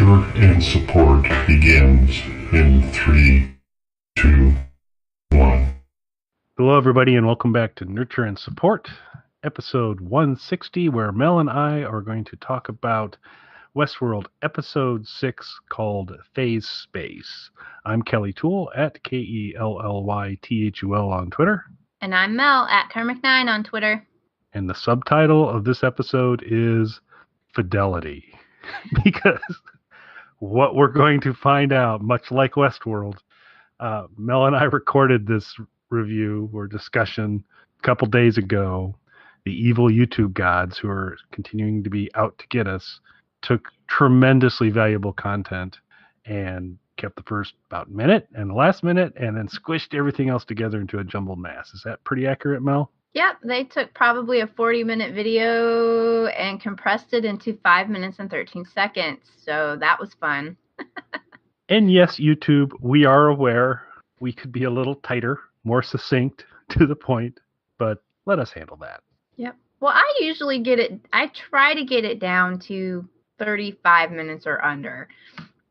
Nurture and support begins in 3, 2, 1. Hello, everybody, and welcome back to Nurture and Support, episode 160, where Mel and I are going to talk about Westworld episode 6 called Phase Space. I'm Kelly Toole at KELLYTHUL on Twitter. And I'm Mel at Kermick9 on Twitter. And the subtitle of this episode is Fidelity. Because what we're going to find out, much like Westworld, Mel and I recorded this review or discussion a couple days ago. The evil YouTube gods who are continuing to be out to get us took tremendously valuable content and kept the first about minute and the last minute and then squished everything else together into a jumbled mass. Is that pretty accurate, Mel? Yep, they took probably a 40-minute video and compressed it into 5 minutes and 13 seconds. So that was fun. And yes, YouTube, we are aware we could be a little tighter, more succinct, to the point, but let us handle that. Yep. Well, I try to get it down to 35 minutes or under.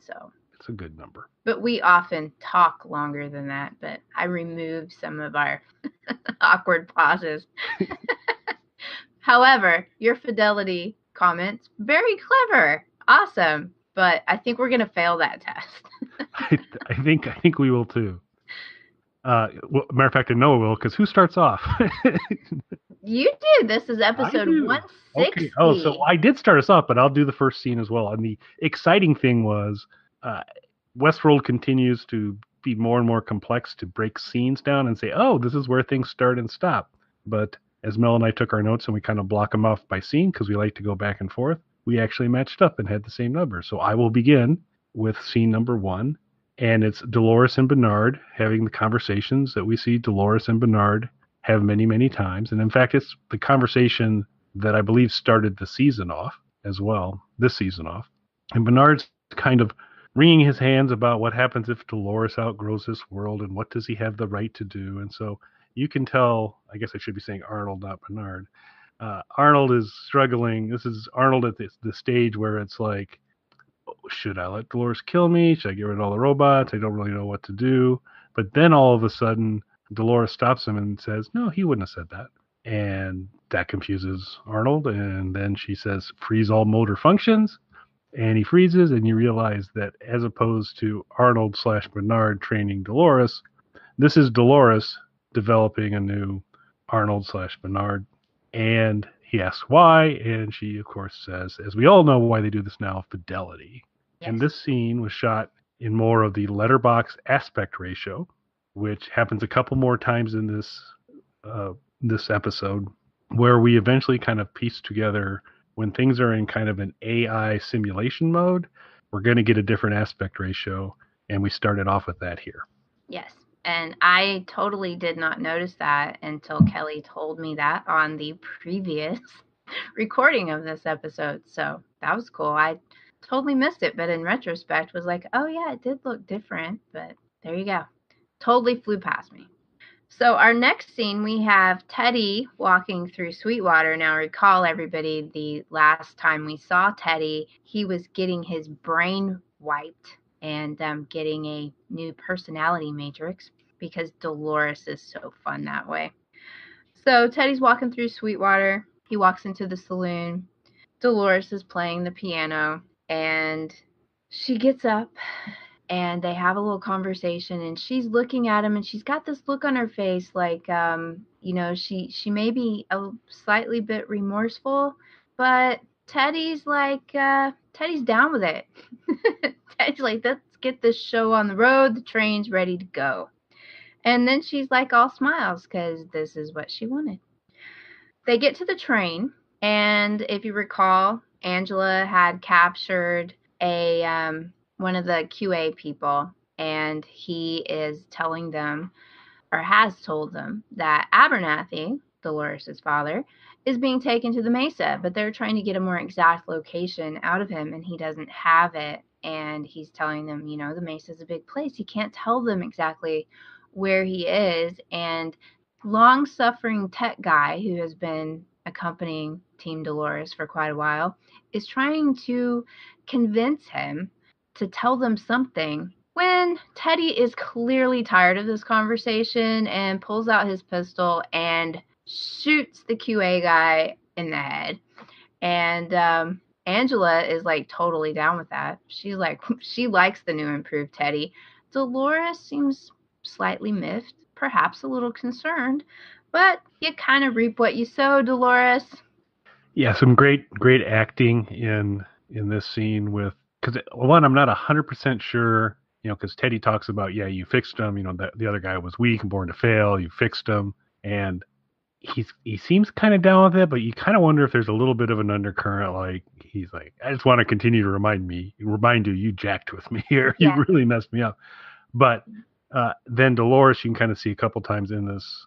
So it's a good number. But we often talk longer than that, but I remove some of our awkward pauses. However, your fidelity comments, very clever. Awesome. But I think we're going to fail that test. I think we will too. Matter of fact, I know we will, because who starts off? You did. This is episode 160. Okay. Oh, so I did start us off, but I'll do the first scene as well. And the exciting thing was Westworld continues to be more and more complex to break scenes down and say, oh, this is where things start and stop. But as Mel and I took our notes and we kind of block them off by scene because we like to go back and forth, we actually matched up and had the same number. So I will begin with scene number 1. And it's Dolores and Bernard having the conversations that we see Dolores and Bernard have many, many times. And in fact, it's the conversation that I believe started the season off as well, this season off. And Bernard's kind of wringing his hands about what happens if Dolores outgrows this world and what does he have the right to do. And so you can tell, I guess I should be saying Arnold, not Bernard. Arnold is struggling. This is Arnold at the stage where it's like, should I let Dolores kill me? Should I get rid of all the robots? I don't really know what to do. But then all of a sudden, Dolores stops him and says, no, he wouldn't have said that. And that confuses Arnold. And then she says, freeze all motor functions. And he freezes, and you realize that as opposed to Arnold/Bernard training Dolores, this is Dolores developing a new Arnold/Bernard. And he asks why, and she, of course, says, as we all know why they do this now, fidelity. Yes. And this scene was shot in more of the letterbox aspect ratio, which happens a couple more times in this episode, where we eventually kind of piece together when things are in kind of an AI simulation mode, we're going to get a different aspect ratio, and we started off with that here. Yes. And I totally did not notice that until Kelly told me that on the previous recording of this episode. So that was cool. I totally missed it, but in retrospect was like, oh yeah, it did look different, but there you go. Totally flew past me. So our next scene, we have Teddy walking through Sweetwater. Now recall, everybody, the last time we saw Teddy, he was getting his brain wiped and getting a new personality matrix because Dolores is so fun that way. So Teddy's walking through Sweetwater. He walks into the saloon. Dolores is playing the piano, and she gets up, and they have a little conversation, and she's looking at him, and she's got this look on her face like, she may be a slightly bit remorseful, but Teddy's like, Teddy's down with it. Teddy's like, let's get this show on the road. The train's ready to go. And then she's like all smiles because this is what she wanted. They get to the train, and if you recall, Angela had captured one of the QA people, and he is telling them, or has told them, that Abernathy, Dolores' father, is being taken to the Mesa, but they're trying to get a more exact location out of him, and he doesn't have it. And he's telling them, the Mesa is a big place. He can't tell them exactly where he is. And long-suffering tech guy who has been accompanying Team Dolores for quite a while is trying to convince him to tell them something when Teddy is clearly tired of this conversation and pulls out his pistol and shoots the QA guy in the head. And Angela is like totally down with that. She's like, she likes the new improved Teddy. Dolores seems slightly miffed, perhaps a little concerned, but you kind of reap what you sow, Dolores. Yeah, some great acting in this scene with, because one, I'm not 100% sure, because Teddy talks about, yeah, you fixed him, the other guy was weak and born to fail, you fixed him, and he seems kind of down with it, but you kind of wonder if there's a little bit of an undercurrent, like he's like, I just want to continue to remind you, you jacked with me here, Yeah. you really messed me up. But then Dolores, you can kind of see a couple times in this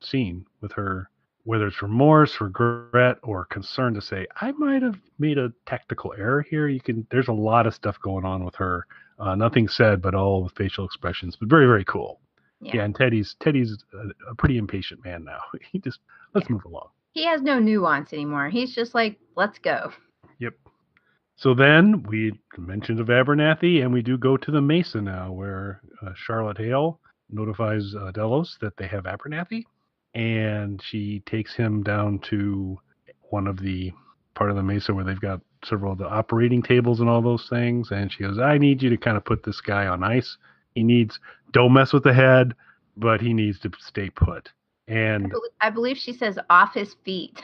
scene with her, whether it's remorse, regret, or concern, to say, I might have made a tactical error here. There's a lot of stuff going on with her. Nothing said, but all with facial expressions, but very, very cool. Yeah, and Teddy's a pretty impatient man now. He just, let's move along. He has no nuance anymore. He's just like, let's go. Yep. So then we mentioned of Abernathy, and we do go to the Mesa now, where Charlotte Hale notifies Delos that they have Abernathy, and she takes him down to one of the part of the Mesa where they've got several of the operating tables and all those things, and she goes, I need you to kind of put this guy on ice. Don't mess with the head, but he needs to stay put. And I believe she says off his feet.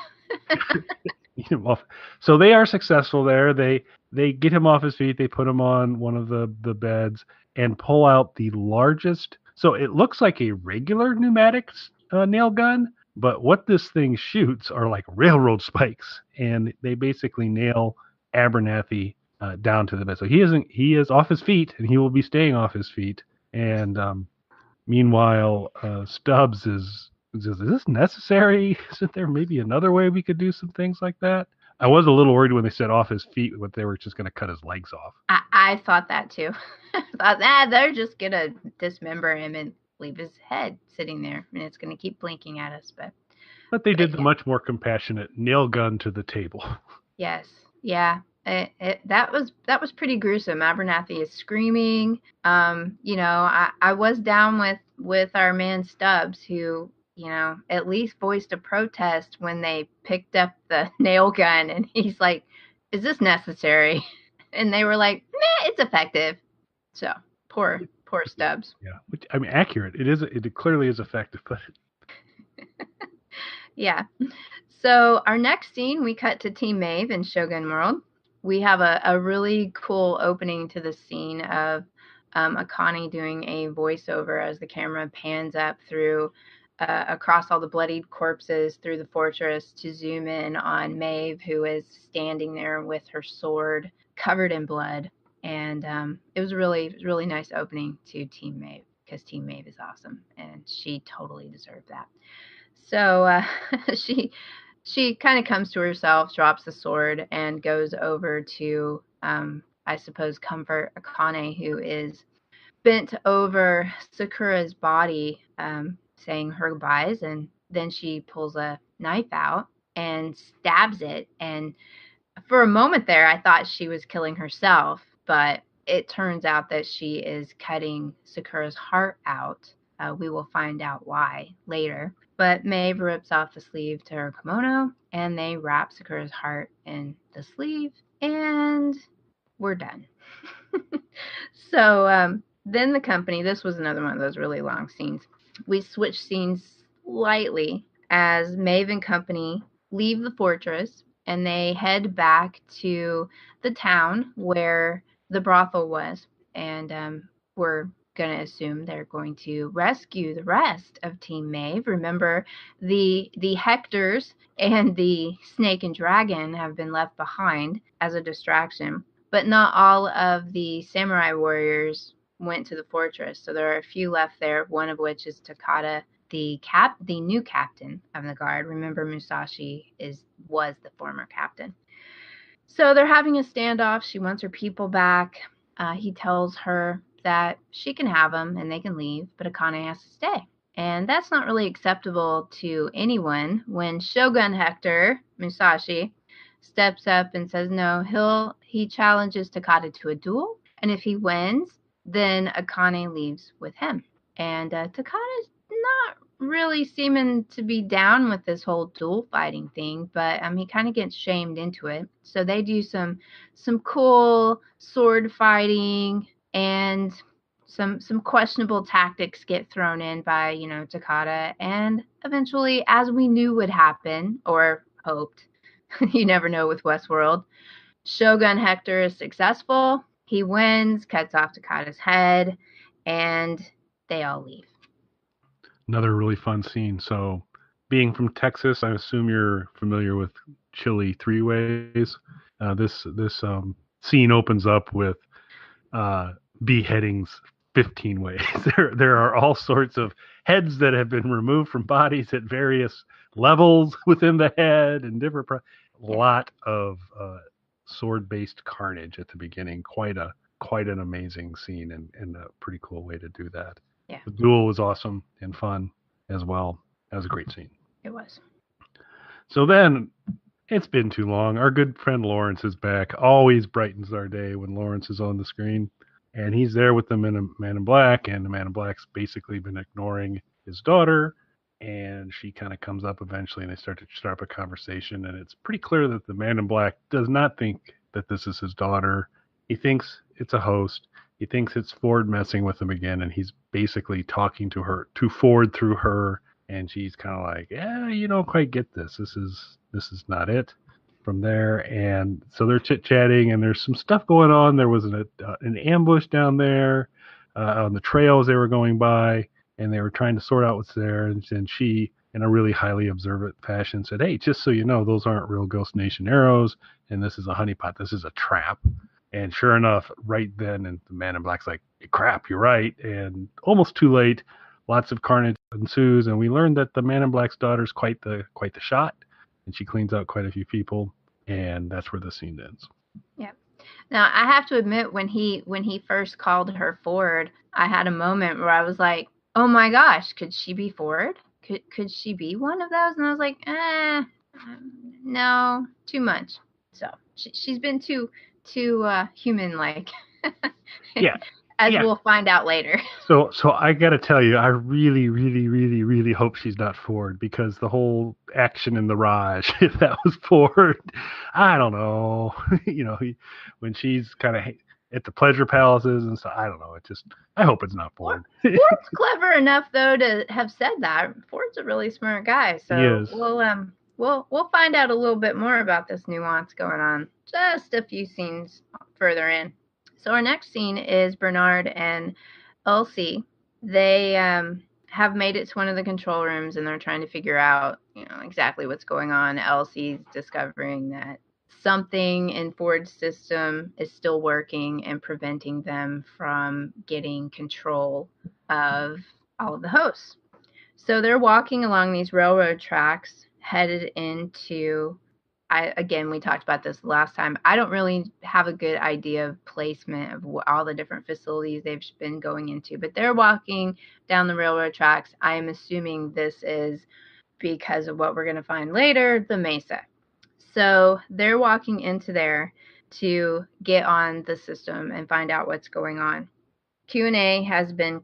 So they are successful there. They get him off his feet. They put him on one of the beds and pull out the largest. So it looks like a regular pneumatic nail gun, but what this thing shoots are like railroad spikes, and they basically nail Abernathy down to the bed. So he is off his feet, and he will be staying off his feet. And meanwhile, Stubbs is this necessary? Isn't there maybe another way we could do some things like that? I was a little worried when they said off his feet, but they were just going to cut his legs off. I thought that too. I thought, they're just going to dismember him and leave his head sitting there, and it's going to keep blinking at us. But they did the much more compassionate nail gun to the table. Yes. Yeah. That was pretty gruesome. Abernathy is screaming. I was down with our man Stubbs, who, at least voiced a protest when they picked up the nail gun, and he's like, is this necessary? And they were like, nah, it's effective. So poor Stubbs. Yeah. Accurate. It clearly is effective, but yeah. So our next scene, we cut to Team Maeve in Shogun World. We have a really cool opening to the scene of Akane doing a voiceover as the camera pans up through across all the bloodied corpses through the fortress to zoom in on Maeve, who is standing there with her sword covered in blood. And it was a really nice opening to Team Maeve, because Team Maeve is awesome, and she totally deserved that. So she kind of comes to herself, drops the sword, and goes over to, I suppose, comfort Akane, who is bent over Sakura's body, saying her goodbyes. And then she pulls a knife out and stabs it. And for a moment there, I thought she was killing herself, but it turns out that she is cutting Sakura's heart out. We will find out why later. But Maeve rips off the sleeve to her kimono, and they wrap Sakura's heart in the sleeve, and we're done. So then the company, this was another one of those really long scenes. We switch scenes slightly as Maeve and company leave the fortress, and they head back to the town where the brothel was. And we're going to assume they're going to rescue the rest of Team Maeve. Remember, the Hectors and the Snake and Dragon have been left behind as a distraction, but not all of the samurai warriors went to the fortress. So there are a few left there, one of which is Takata, the new captain of the guard. Remember, Musashi was the former captain. So they're having a standoff. She wants her people back. He tells her that she can have them and they can leave, but Akane has to stay. And that's not really acceptable to anyone when Shogun Hector, Musashi, steps up and says no. He challenges Takata to a duel, And if he wins, then Akane leaves with him. And Takada's not really seeming to be down with this whole duel fighting thing, but he kind of gets shamed into it. So they do some cool sword fighting, and some questionable tactics get thrown in by, Takada, and eventually, as we knew would happen, or hoped, you never know with Westworld, Shogun Hector is successful. He wins, cuts off Takada's head, and they all leave. Another really fun scene. So, being from Texas, I assume you're familiar with chili three ways. This scene opens up with beheadings 15 ways. There are all sorts of heads that have been removed from bodies at various levels within the head and different. Lot of sword-based carnage at the beginning. Quite an amazing scene, and a pretty cool way to do that. Yeah. The duel was awesome and fun as well. That was a great scene. It was. So then, it's been too long. Our good friend Lawrence is back. Always brightens our day when Lawrence is on the screen. And he's there with the Man in Black, and the Man in Black's basically been ignoring his daughter. And she kind of comes up eventually, and they start up a conversation. And it's pretty clear that the Man in Black does not think that this is his daughter. He thinks it's a host. He thinks it's Ford messing with him again, and he's basically talking to Ford through her. And she's kind of like, yeah, you don't quite get this. This is not it. From there, and so they're chit-chatting, and there's some stuff going on. There was an ambush down there on the trails they were going by, and they were trying to sort out what's there. And she, in a really highly observant fashion, said, "Hey, just so you know, those aren't real Ghost Nation arrows, and this is a honeypot. This is a trap." And sure enough, right then, and the Man in Black's like, "Crap, you're right." And almost too late, lots of carnage ensues, and we learned that the Man in Black's daughter's quite the shot, and she cleans out quite a few people. And that's where the scene ends. Yeah. Now I have to admit, when he first called her Ford, I had a moment where I was like, "Oh my gosh, could she be Ford? Could she be one of those?" And I was like, no, too much. So she's been too human like. Yeah. As we'll find out later. So I got to tell you, I really, really, really, really hope she's not Ford, because the whole action in the Raj, if that was Ford, I don't know. When she's kind of at the pleasure palaces and so, I don't know. I hope it's not Ford. Ford's clever enough though to have said that. Ford's a really smart guy, so we'll find out a little bit more about this nuance going on just a few scenes further in. So our next scene is Bernard and Elsie. They have made it to one of the control rooms, and they're trying to figure out, exactly what's going on. Elsie's discovering that something in Ford's system is still working and preventing them from getting control of all of the hosts. So they're walking along these railroad tracks headed into... we talked about this last time. I don't really have a good idea of placement of all the different facilities they've been going into, but they're walking down the railroad tracks. I am assuming this is because of what we're going to find later, the Mesa. So they're walking into there to get on the system and find out what's going on. Q&A has been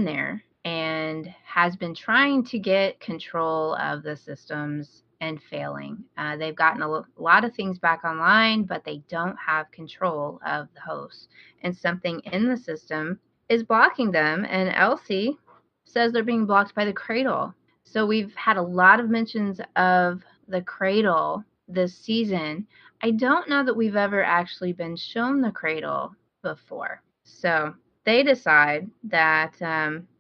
there and has been trying to get control of the systems and failing. They've gotten a lot of things back online, but they don't have control of the hosts. And something in the system is blocking them, and Elsie says they're being blocked by the Cradle. So we've had a lot of mentions of the Cradle this season. I don't know that we've ever actually been shown the Cradle before. So they decide that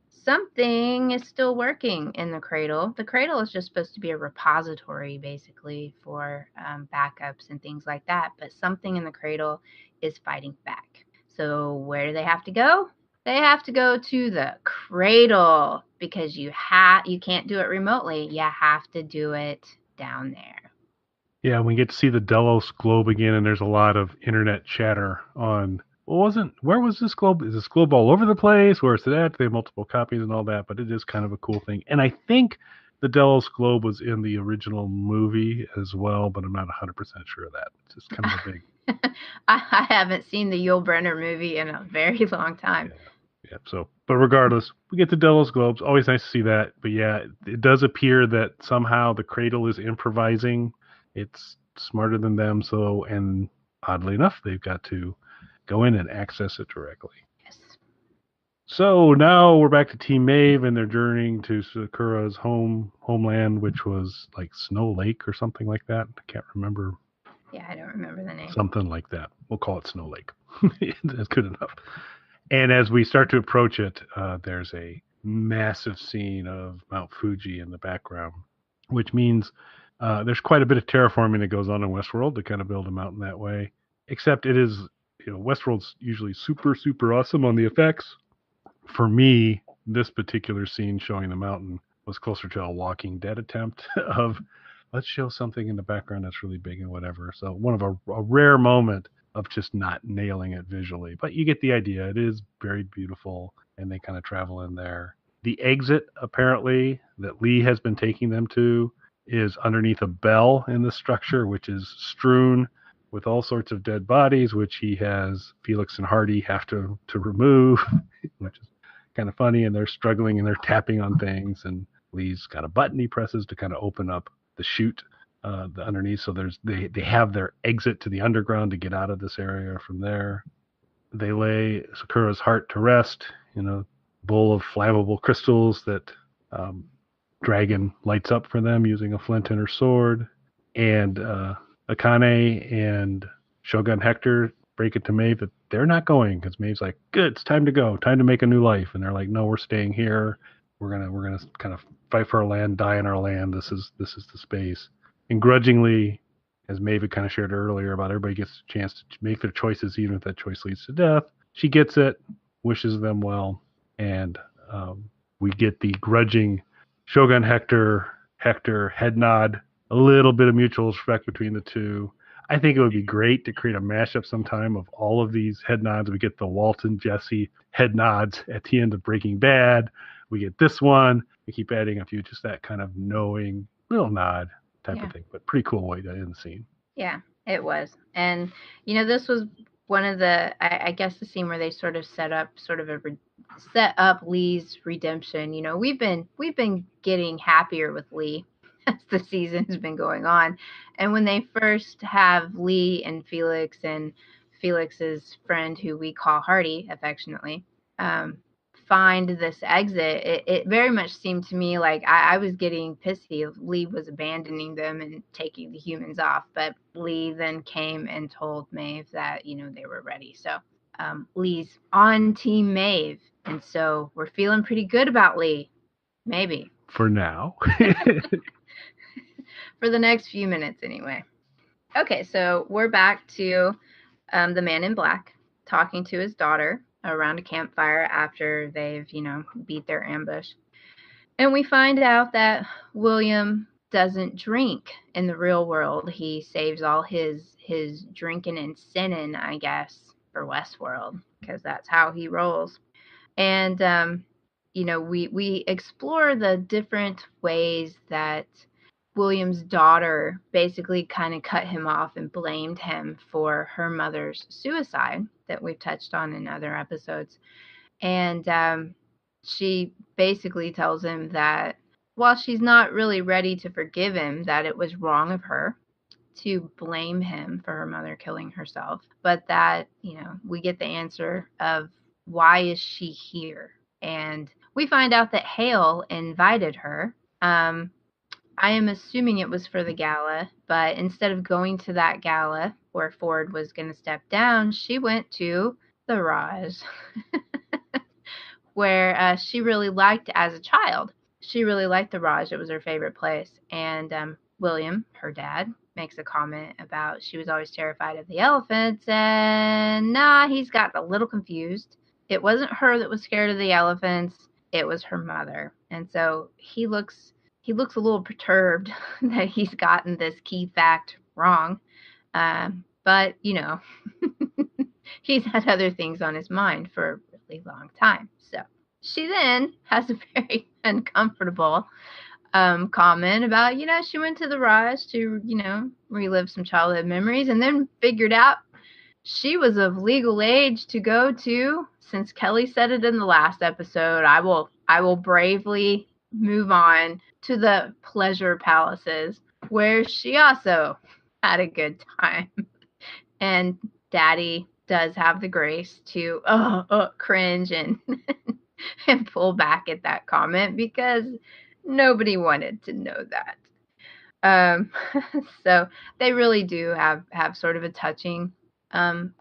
something is still working in the Cradle. The Cradle is just supposed to be a repository, basically, for backups and things like that. But something in the Cradle is fighting back. So where do they have to go? They have to go to the Cradle, because you can't do it remotely. You have to do it down there. Yeah, we get to see the Delos globe again, and there's a lot of internet chatter on... where was this globe? Is this globe all over the place? Where is it at? They have multiple copies and all that, but it is kind of a cool thing. And I think the Delos globe was in the original movie as well, but I'm not 100% sure of that. It's just kind of a big I haven't seen the Yul Brynner movie in a very long time. Yeah. So, but regardless, we get the Delos Globes. Always nice to see that. But yeah, it does appear that somehow the Cradle is improvising. It's smarter than them. So, and oddly enough, they've got to go in and access it directly. Yes. So now we're back to Team Maeve, and they're journeying to Sakura's homeland, which was like Snow Lake or something like that. I can't remember. Yeah, I don't remember the name. Something like that. We'll call it Snow Lake. That's good enough. And as we start to approach it, there's a massive scene of Mount Fuji in the background, which means there's quite a bit of terraforming that goes on in Westworld to kind of build a mountain that way. Except it is, Westworld's usually super, super awesome on the effects. For me, this particular scene showing the mountain was closer to a Walking Dead attempt of let's show something in the background that's really big and whatever. So one of a rare moment of just not nailing it visually. But you get the idea. It is very beautiful, and they kind of travel in there. The exit, apparently, that Lee has been taking them to is underneath a bell in the structure, which is strewn with all sorts of dead bodies, which he has Felix and Hardy have to remove, which is kind of funny. And they're struggling and they're tapping on things. And Lee's got a button he presses to kind of open up the chute the underneath. So they have their exit to the underground to get out of this area from there. They lay Sakura's heart to rest in a bowl of flammable crystals that Dragon lights up for them using a flint and her sword. And Akane and Shogun Hector break it to Maeve that they're not going because Maeve's like, good, it's time to go, time to make a new life. And they're like, no, we're staying here. We're gonna kind of fight for our land, die in our land. This is the space. And grudgingly, as Maeve kind of shared earlier about everybody gets a chance to make their choices, even if that choice leads to death. She gets it, wishes them well, and we get the grudging Shogun Hector head nod, a little bit of mutual respect between the two. I think it would be great to create a mashup sometime of all of these head nods. We get the Walton Jesse head nods at the end of Breaking Bad. We get this one. We keep adding a few, just that kind of knowing little nod type of thing. But pretty cool way to end the scene. Yeah, it was. And, this was one of the, I guess, the scene where they sort of set up Lee's redemption. We've been getting happier with Lee as the season has been going on. And when they first have Lee and Felix and Felix's friend, who we call Hardy affectionately, find this exit, it very much seemed to me like I was getting pissy. Lee was abandoning them and taking the humans off, but Lee then came and told Maeve that they were ready. So Lee's on Team Maeve, and so we're feeling pretty good about Lee, maybe for now. For the next few minutes anyway. Okay, so we're back to the man in black talking to his daughter around a campfire after they've, beat their ambush. And we find out that William doesn't drink in the real world. He saves all his drinking and sinning, I guess, for Westworld, because that's how he rolls. And, we explore the different ways that William's daughter basically kind of cut him off and blamed him for her mother's suicide that we've touched on in other episodes. And she basically tells him that while she's not really ready to forgive him, that it was wrong of her to blame him for her mother killing herself, but that, we get the answer of why is she here? And we find out that Hale invited her. I am assuming it was for the gala, but instead of going to that gala where Ford was going to step down, she went to the Raj, where she really liked as a child. She really liked the Raj. It was her favorite place. And William, her dad, makes a comment about she was always terrified of the elephants. And he's got a little confused. It wasn't her that was scared of the elephants. It was her mother. And so he looks a little perturbed that he's gotten this key fact wrong. But, he's had other things on his mind for a really long time. So she then has a very uncomfortable comment about, she went to the Raj to, relive some childhood memories and then figured out she was of legal age to go to. Since Kelly said it in the last episode, I will bravely move on to the pleasure palaces, where she also had a good time. And Daddy does have the grace to cringe and and pull back at that comment, because nobody wanted to know that. So they really do have sort of a touching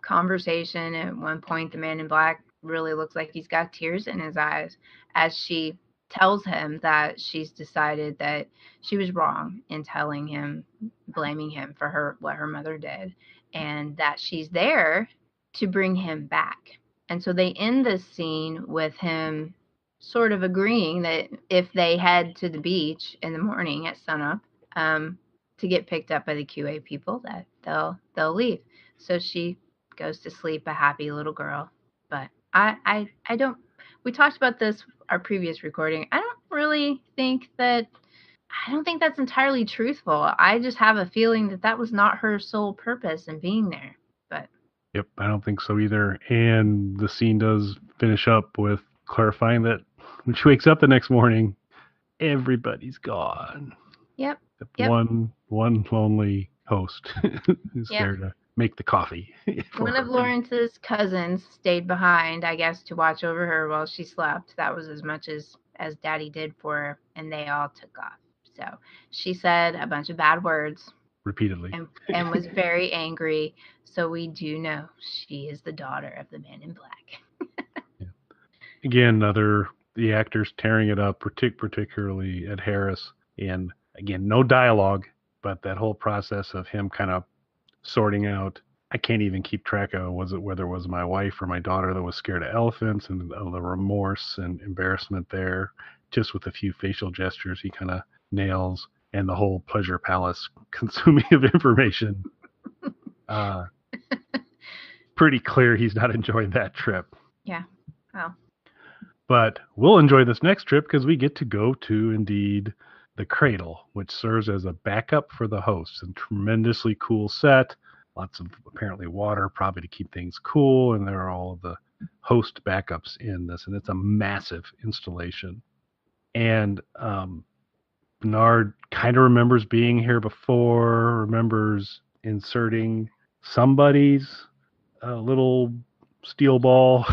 conversation. At one point, the man in black really looks like he's got tears in his eyes as she tells him that she's decided that she was wrong in telling him, blaming him for what her mother did, and that she's there to bring him back. And so they end this scene with him sort of agreeing that if they head to the beach in the morning at sunup, to get picked up by the QA people, that they'll leave. So she goes to sleep a happy little girl. But I don't. We talked about this our previous recording. I don't think that's entirely truthful. I just have a feeling that was not her sole purpose in being there. But Yep, I don't think so either. And the scene does finish up with clarifying that when she wakes up the next morning, everybody's gone. Yep. One lonely host who's there to make the coffee. One of Lawrence's cousins stayed behind, I guess, to watch over her while she slept. That was as much as Daddy did for her, and they all took off. So she said a bunch of bad words repeatedly and was very angry. So we do know she is the daughter of the man in black. Yeah. Again, the actors tearing it up, particularly Ed Harris. And again, no dialogue, but that whole process of him kind of sorting out, I can't even keep track of whether it was my wife or my daughter that was scared of elephants, and the remorse and embarrassment there, just with a few facial gestures he kind of nails, and the whole pleasure palace consuming of information. Pretty clear he's not enjoying that trip. Yeah. Well. But we'll enjoy this next trip because we get to go to, indeed, the cradle, which serves as a backup for the hosts. A tremendously cool set. Lots of apparently water, probably to keep things cool. And there are all of the host backups in this. And it's a massive installation. And Bernard kind of remembers being here before, remembers inserting somebody's little steel ball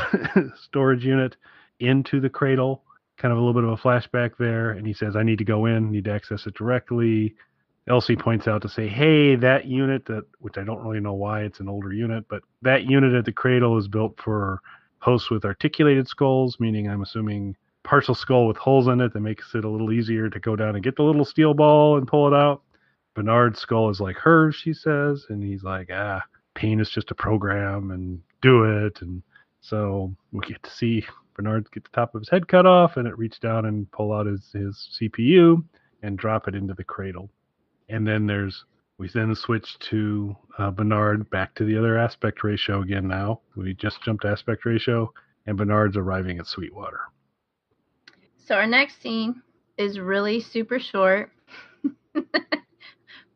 storage unit into the cradle. Kind of a little bit of a flashback there. And he says, I need to go in, need to access it directly. Elsie points out to say, hey, that unit, which I don't really know why it's an older unit, but that unit at the cradle is built for hosts with articulated skulls, meaning I'm assuming partial skull with holes in it that makes it a little easier to go down and get the little steel ball and pull it out. Bernard's skull is like hers, she says, and he's like, pain is just a program and do it. And so we get to see Bernard get the top of his head cut off, and it reach down and pull out his CPU and drop it into the cradle. And then we then switch to Bernard back to the other aspect ratio again now. We just jumped to aspect ratio, and Bernard's arriving at Sweetwater. So our next scene is really super short,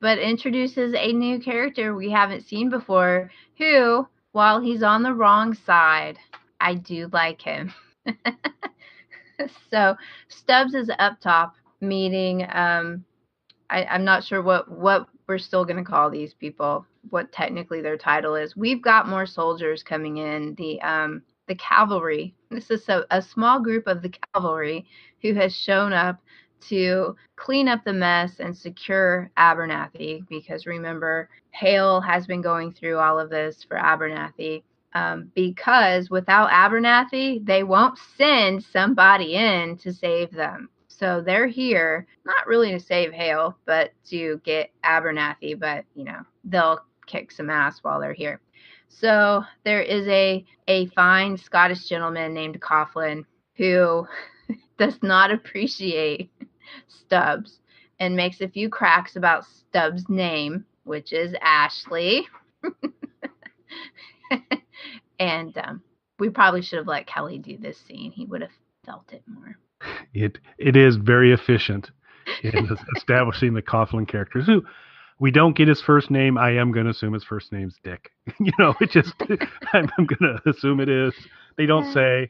but introduces a new character we haven't seen before, who, while he's on the wrong side, I do like him. So Stubbs is up top meeting, I'm not sure what we're still going to call these people, what technically their title is. We've got more soldiers coming in, the cavalry. This is a small group of the cavalry who has shown up to clean up the mess and secure Abernathy, because remember, Hale has been going through all of this for Abernathy, because without Abernathy, they won't send somebody in to save them. So they're here, not really to save Hale, but to get Abernathy, but, they'll kick some ass while they're here. So there is a fine Scottish gentleman named Coughlin who does not appreciate Stubbs and makes a few cracks about Stubbs' name, which is Ashley. And we probably should have let Kelly do this scene. He would have felt it more. It is very efficient in establishing the Coughlin characters, who We don't get his first name. I am going to assume his first name's Dick. It just, I'm going to assume it is. They don't say,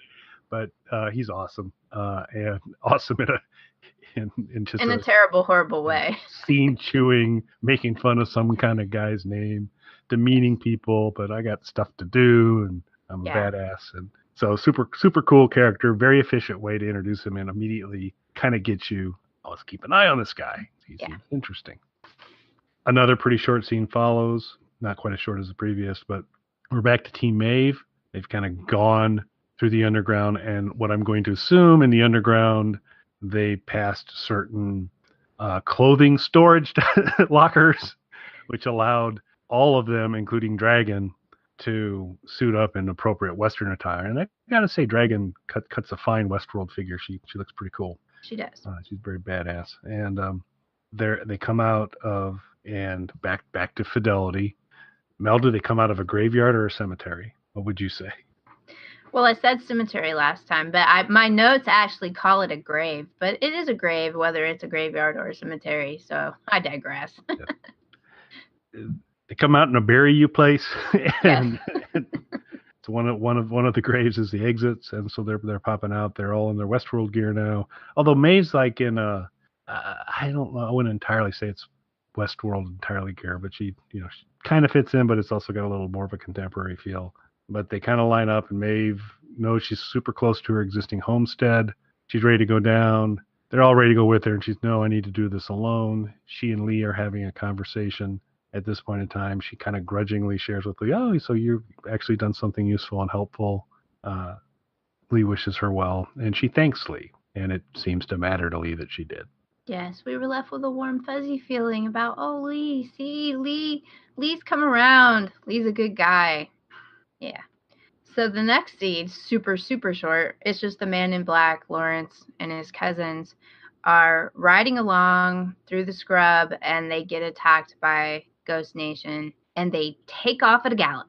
but he's awesome. And awesome in just in a terrible, horrible way. Scene chewing, making fun of some kind of guy's name, demeaning people, but I got stuff to do and I'm a badass. And so super, super cool character, very efficient way to introduce him and immediately kind of get you, let's keep an eye on this guy. He's interesting. Another pretty short scene follows, not quite as short as the previous, but we're back to Team Maeve. They've kind of gone through the underground, and what I'm going to assume in the underground, they passed certain clothing storage lockers, which allowed all of them, including Dragon, to suit up in appropriate Western attire. And I gotta say, Dragon cuts a fine Westworld figure. She looks pretty cool. She does. She's very badass. And they come out of and back to Fidelity. Mel, do they come out of a graveyard or a cemetery? What would you say? Well, I said cemetery last time, but my notes actually call it a grave. But it is a grave, whether it's a graveyard or a cemetery. So I digress. They come out in a bury you place, and it's one of the graves is the exits, and so they're popping out. They're all in their Westworld gear now. Although Maeve's like in a, I don't know, I wouldn't entirely say it's Westworld entirely gear, but she kind of fits in, but it's also got a little more of a contemporary feel. But they kind of line up, and Maeve knows she's super close to her existing homestead. She's ready to go down. They're all ready to go with her, and she's, no, I need to do this alone. She and Lee are having a conversation at this point in time. She kind of grudgingly shares with Lee, oh, so you've actually done something useful and helpful. Lee wishes her well, and she thanks Lee, and it seems to matter to Lee that she did. Yes, we were left with a warm, fuzzy feeling about, Lee, Lee's come around. Lee's a good guy. Yeah. So the next scene, super, super short. It's just the man in black, Lawrence, and his cousins are riding along through the scrub, and they get attacked by Ghost Nation, and they take off at a gallop.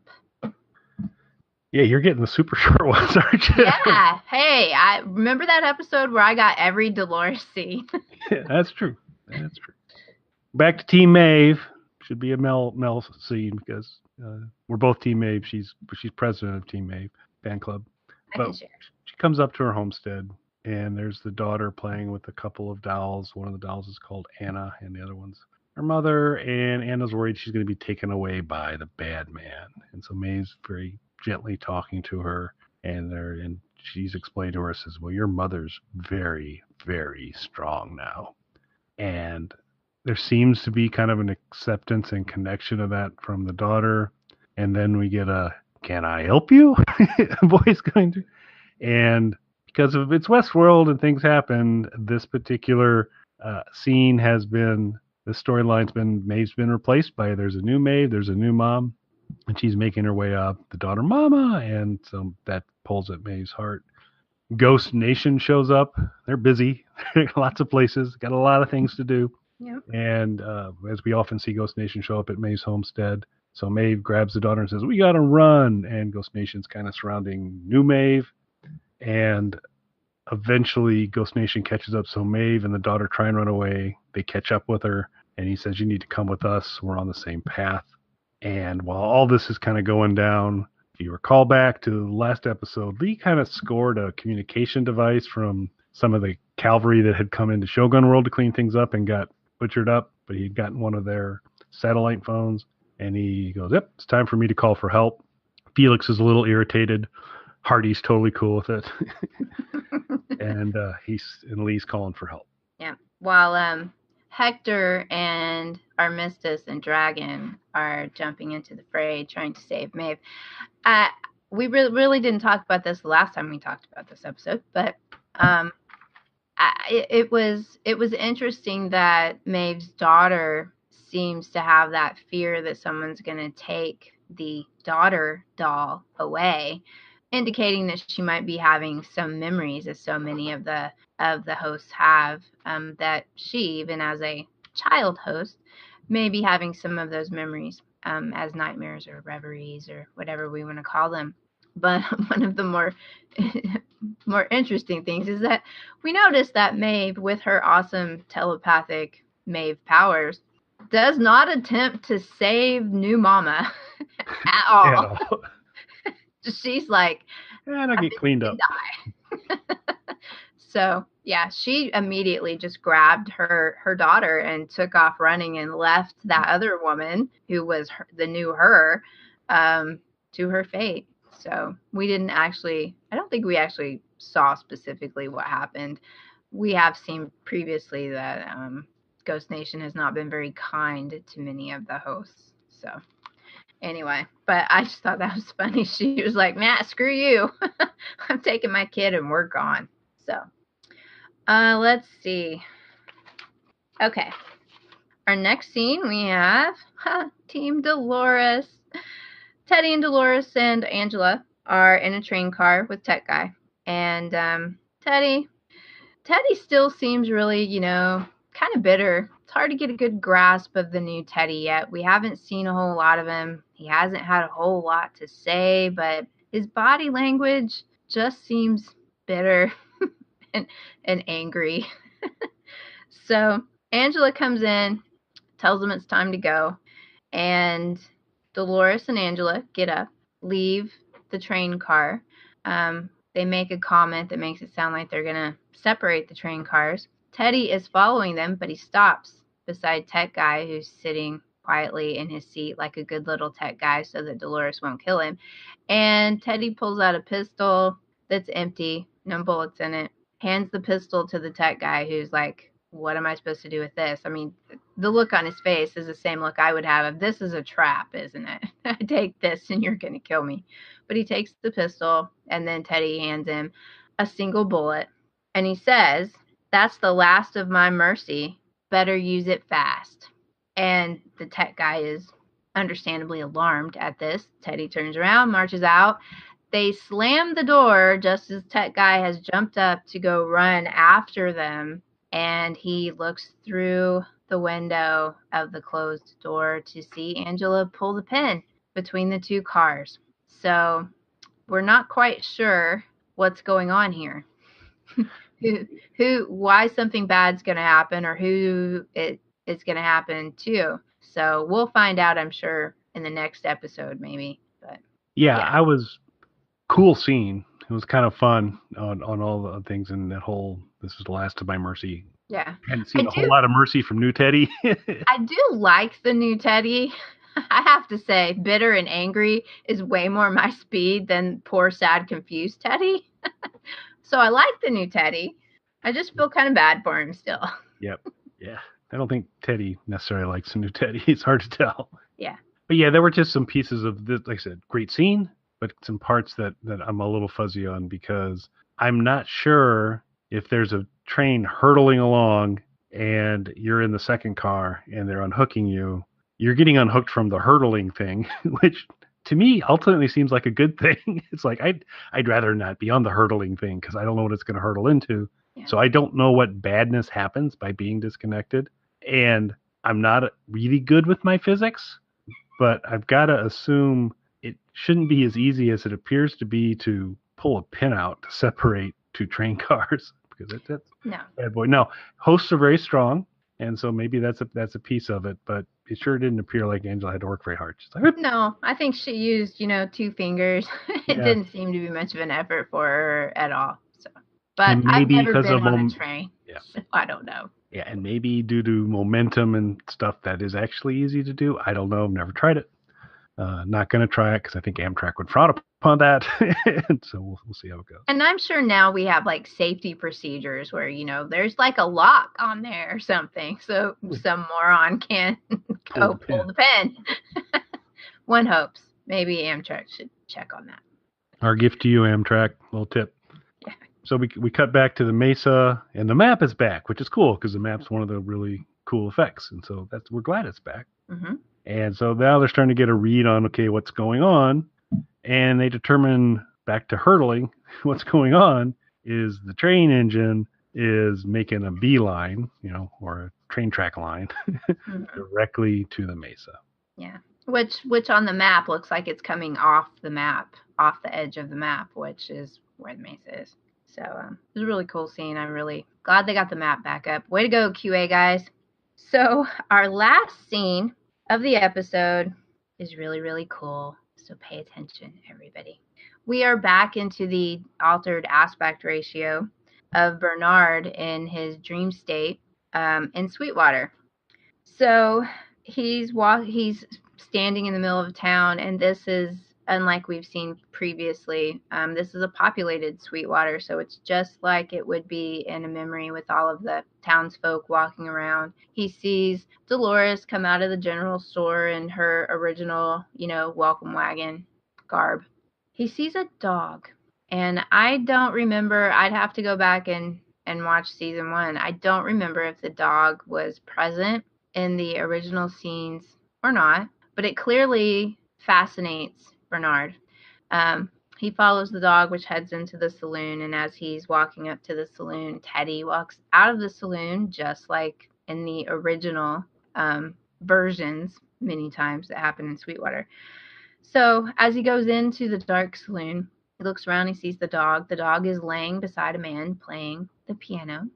Yeah, you're getting the super short ones, aren't you? Yeah. Hey, I remember that episode where I got every Dolores scene. Yeah, that's true. That's true. Back to Team Maeve. Should be a Mel scene because we're both Team Maeve. She's president of Team Maeve fan club. But she comes up to her homestead, and there's the daughter playing with a couple of dolls. One of the dolls is called Anna, and the other one's her mother. And Anna's worried she's going to be taken away by the bad man. And so Maeve's very gently talking to her, and she's explained to her, says, well, your mother's very, very strong now. And there seems to be kind of an acceptance and connection of that from the daughter. And then we get a, can I help you? voice going to. And because of it's Westworld and things happen, this particular scene has been, the storyline's been, Maeve's been replaced by, there's a new Maeve, there's a new mom, and she's making her way up, the daughter mama, and so that pulls at Maeve's heart. Ghost Nation shows up. They're busy. Lots of places, got a lot of things to do. Yep. And as we often see Ghost Nation show up at Maeve's homestead. So Maeve grabs the daughter and says, we got to run. And Ghost Nation's kind of surrounding new Maeve. And eventually Ghost Nation catches up. So Maeve and the daughter try and run away. They catch up with her. And he says, you need to come with us. We're on the same path. And while all this is kind of going down, if you recall back to the last episode, Lee kind of scored a communication device from some of the cavalry that had come into Shogun World to clean things up and got butchered up, but he'd gotten one of their satellite phones, and he goes, yep, it's time for me to call for help. Felix is a little irritated. Hardy's totally cool with it. and Lee's calling for help. Yeah. While Hector and Armistice and Dragon are jumping into the fray, trying to save Maeve. We really didn't talk about this the last time we talked about this episode, but it was interesting that Maeve's daughter seems to have that fear that someone's going to take the daughter doll away, indicating that she might be having some memories, as so many of the hosts have, that she, even as a child host, may be having some of those memories as nightmares or reveries or whatever we want to call them. But one of the more interesting things is that we noticed that Maeve, with her awesome telepathic Maeve powers, does not attempt to save new mama at all. She's like, and I get cleaned up. Die. So yeah, she immediately just grabbed her daughter and took off running and left that other woman who was the new her to her fate. So we didn't actually, I don't think we actually saw specifically what happened. We have seen previously that Ghost Nation has not been very kind to many of the hosts. So anyway, but I just thought that was funny. She was like, Matt, screw you. I'm taking my kid and we're gone. So let's see. Okay. Our next scene, we have Team Dolores. Teddy and Dolores and Angela are in a train car with Tech Guy. And Teddy still seems really, kind of bitter. It's hard to get a good grasp of the new Teddy yet. We haven't seen a whole lot of him. He hasn't had a whole lot to say, but his body language just seems bitter and angry. So Angela comes in, tells them it's time to go, and Dolores and Angela get up, leave the train car. They make a comment that makes it sound like they're going to separate the train cars. Teddy is following them, but he stops beside Tech Guy, who's sitting quietly in his seat like a good little Tech Guy so that Dolores won't kill him. And Teddy pulls out a pistol that's empty, no bullets in it, hands the pistol to the Tech Guy, who's like, what am I supposed to do with this? I mean, the look on his face is the same look I would have if this is a trap, isn't it? I take this and you're going to kill me. But he takes the pistol, and then Teddy hands him a single bullet. And he says, that's the last of my mercy. Better use it fast. And the Tech Guy is understandably alarmed at this. Teddy turns around, marches out. They slam the door just as Tech Guy has jumped up to go run after them. And he looks through the window of the closed door to see Angela pull the pin between the two cars. So we're not quite sure what's going on here. Why something bad's going to happen, or who it is going to happen to. So we'll find out, I'm sure, in the next episode, maybe. But yeah. I was cool scene. It was kind of fun on all the things in that whole, this is the last of my mercy. Yeah. I hadn't seen a whole lot of mercy from new Teddy. I do like the new Teddy. I have to say, bitter and angry is way more my speed than poor, sad, confused Teddy. So I like the new Teddy. I just feel kind of bad for him still. Yep. Yeah. I don't think Teddy necessarily likes the new Teddy. It's hard to tell. Yeah. But yeah, there were just some pieces of this, like I said, great scene, but some parts that I'm a little fuzzy on because I'm not sure if there's a train hurtling along and you're in the second car and they're unhooking you. You're getting unhooked from the hurtling thing, which to me ultimately seems like a good thing. It's like I'd rather not be on the hurtling thing because I don't know what it's going to hurtle into. Yeah. So I don't know what badness happens by being disconnected. And I'm not really good with my physics, but I've got to assume it shouldn't be as easy as it appears to be to pull a pin out to separate two train cars. Because that's no. Bad boy. No, hosts are very strong, and so maybe that's a piece of it. But it sure didn't appear like Angela had to work very hard. She's like, no, I think she used 2 fingers. It didn't seem to be much of an effort for her at all. So, but I've never been on a train. Yeah, so I don't know. Yeah, and maybe due to momentum and stuff that is actually easy to do. I don't know. I've never tried it. Not going to try it because I think Amtrak would frown upon that. So we'll see how it goes. And I'm sure now we have like safety procedures where, there's like a lock on there or something. So some moron can go pull the pin. One hopes. Maybe Amtrak should check on that. Our gift to you, Amtrak. Little tip. Yeah. So we cut back to the mesa and the map is back, which is cool because the map's one of the really cool effects. And so we're glad it's back. Mm-hmm. And so now they're starting to get a read on, okay, what's going on. And they determine, back to hurtling, what's going on is the train engine is making a beeline, or a train track line directly to the mesa. Yeah. Which on the map looks like it's coming off the map, off the edge of the map, which is where the mesa is. So it was a really cool scene. I'm really glad they got the map back up. Way to go, QA guys. So our last scene of the episode is really, really cool. So pay attention, everybody. We are back into the altered aspect ratio of Bernard in his dream state in Sweetwater. So he's standing in the middle of town, and this is unlike we've seen previously. This is a populated Sweetwater, so it's just like it would be in a memory with all of the townsfolk walking around. He sees Dolores come out of the general store in her original, welcome wagon garb. He sees a dog, and I don't remember. I'd have to go back and watch season 1. I don't remember if the dog was present in the original scenes or not, but it clearly fascinates Bernard. He follows the dog, which heads into the saloon, and as he's walking up to the saloon, Teddy walks out of the saloon, just like in the original versions, many times that happen in Sweetwater. So as he goes into the dark saloon, he looks around, he sees the dog. The dog is laying beside a man playing the piano.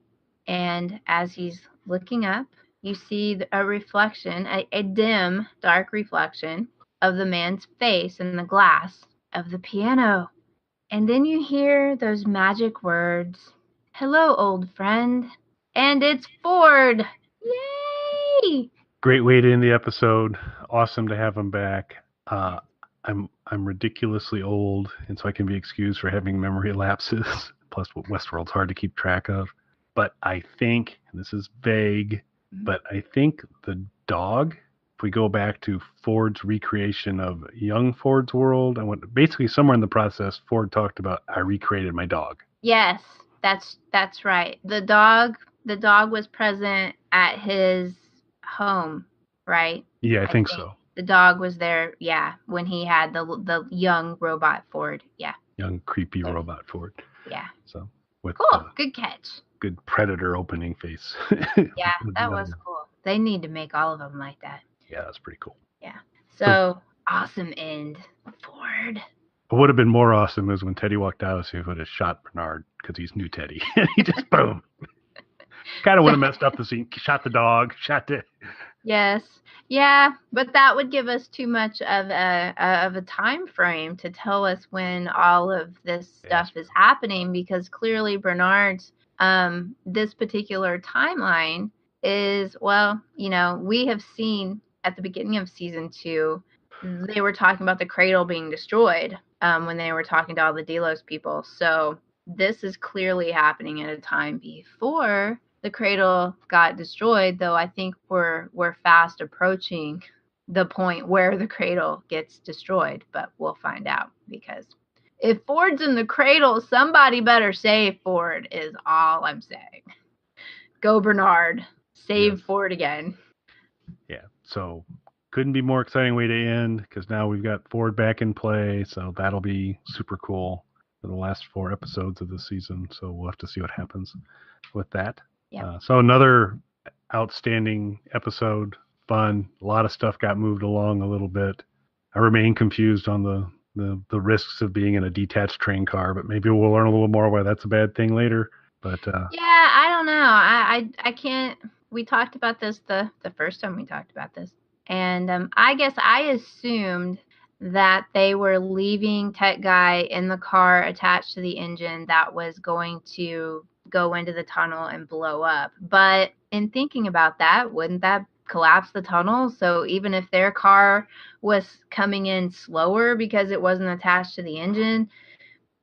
And as he's looking up, you see a reflection, a dim, dark reflection of the man's face in the glass of the piano. And then you hear those magic words, "Hello, old friend." And it's Ford. Yay! Great way to end the episode. Awesome to have him back. I'm ridiculously old, and so I can be excused for having memory lapses. Plus, Westworld's hard to keep track of. But I think, and this is vague, but I think the dog, if we go back to Ford's recreation of young Ford's world, basically somewhere in the process, Ford talked about, I recreated my dog. Yes, that's right. The dog was present at his home, right? Yeah, I think so. The dog was there, yeah, when he had the young robot Ford. Yeah. Young creepy robot Ford. Yeah. So with cool. Good catch. Good predator opening face. Yeah, that was cool. They need to make all of them like that. Yeah, that's pretty cool. Yeah. So awesome end, Ford. What would have been more awesome is when Teddy walked out, so he would have shot Bernard because he's new Teddy. He just boom. Kind of would have messed up the scene. Shot the dog. Shot the. Yes. Yeah, but that would give us too much of a time frame to tell us when all of this stuff is happening, because clearly Bernard's this particular timeline is, well, we have seen at the beginning of season 2, they were talking about the cradle being destroyed when they were talking to all the Delos people. So this is clearly happening at a time before the cradle got destroyed, though I think we're fast approaching the point where the cradle gets destroyed, but we'll find out, because if Ford's in the cradle, somebody better save Ford is all I'm saying. Go Bernard. Save Ford again. Yeah, so couldn't be more exciting way to end, because now we've got Ford back in play, so that'll be super cool for the last 4 episodes of the season, so we'll have to see what happens with that. Yeah. So another outstanding episode, fun. A lot of stuff got moved along a little bit. I remain confused on the risks of being in a detached train car, but maybe we'll learn a little more why that's a bad thing later. But yeah, I don't know. I can't. We talked about this the first time we talked about this, and I guess I assumed that they were leaving Tech Guy in the car attached to the engine that was going to go into the tunnel and blow up. But in thinking about that, wouldn't that collapse the tunnel? So even if their car was coming in slower because it wasn't attached to the engine,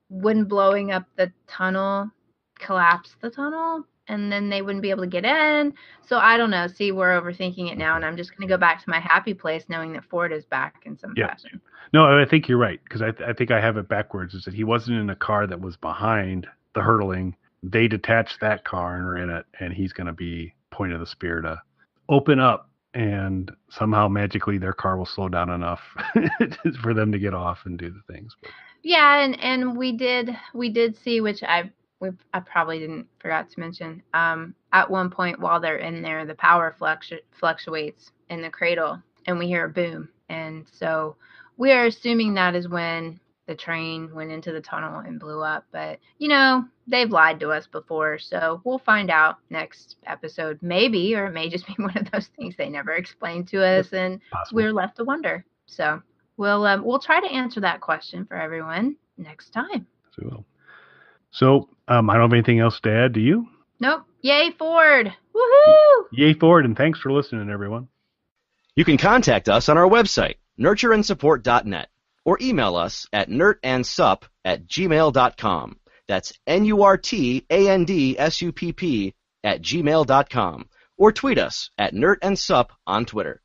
wouldn't blowing up the tunnel collapse the tunnel? And then they wouldn't be able to get in. So I don't know. See, we're overthinking it now, and I'm just going to go back to my happy place knowing that Ford is back in some fashion. No, I think you're right, because I think I have it backwards. Is that he wasn't in a car that was behind the hurtling. They detached that car and are in it, and he's going to be point of the spear to open up, and somehow magically their car will slow down enough for them to get off and do the things. But. Yeah, and we did see, which I probably didn't forgot to mention. At one point while they're in there, the power fluctuates in the cradle, and we hear a boom, and so we are assuming that is when the train went into the tunnel and blew up. But, they've lied to us before, so we'll find out next episode, maybe, or it may just be one of those things they never explained to us, and Possible. we're left to wonder. So we'll try to answer that question for everyone next time. So I don't have anything else to add. Do you? Nope. Yay, Ford! Woohoo! Yay, Ford, and thanks for listening, everyone. You can contact us on our website, nurtureandsupport.net, or email us at nurtandsupp@gmail.com. That's NURTANDSUPP@gmail.com, or tweet us at nurtandsupp on Twitter.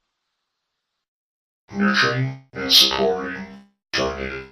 Nurturing and supporting Journey.